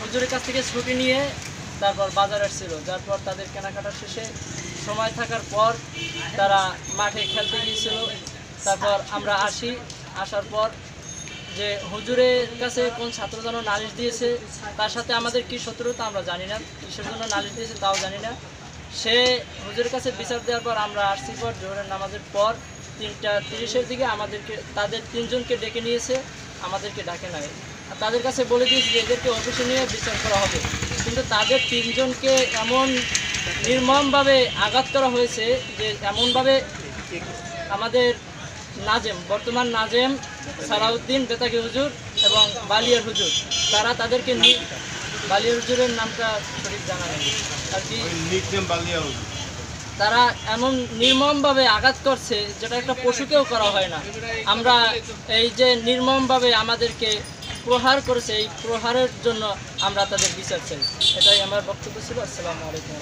হুজুরের কাছ থেকে ছুটি নিয়ে তারপর বাজার আসছিল, যার পর তাদের কেনাকাটা শেষে সময় থাকার পর তারা মাঠে খেলতে গিয়েছিল। তারপর আমরা আসার পর যে হুজুরের কাছে কোন ছাত্র যেন নালিশ দিয়েছে, তার সাথে আমাদের কি শত্রুতা আমরা জানি না, কিসের জন্য নালিশ দিয়েছে তাও জানি না। সে হুজুরের কাছে বিচার দেওয়ার পর আমরা আসছি পর জোহরের নামাজের পর 3:30-এর দিকে তাদের 3 জনকে ডেকে নিয়েছে, আমাদেরকে ডাকে নাই। আর তাদের কাছে বলে দিয়েছি যে এদেরকে অফিসে নিয়ে বিচার করা হবে, কিন্তু তাদের 3 জনকে এমন নির্মমভাবে আঘাত করা হয়েছে যে এমনভাবে আমাদের বর্তমান নাজেম, সালাউদ্দিন বেতাগী হুজুর এবং বালিয়ার হুজুর, তারা তাদেরকে বালিয়ার হুজুরের নামটা সঠিক জানা নেই আর কি, তারা এমন নির্মমভাবে আঘাত করছে যেটা একটা পশুকেও করা হয় না। আমরা এই যে নির্মমভাবে আমাদেরকে প্রহার করেছে, এই প্রহারের জন্য আমরা তাদের বিচার চাই। এটাই আমার বক্তব্য ছিল। আসসালামু আলাইকুম।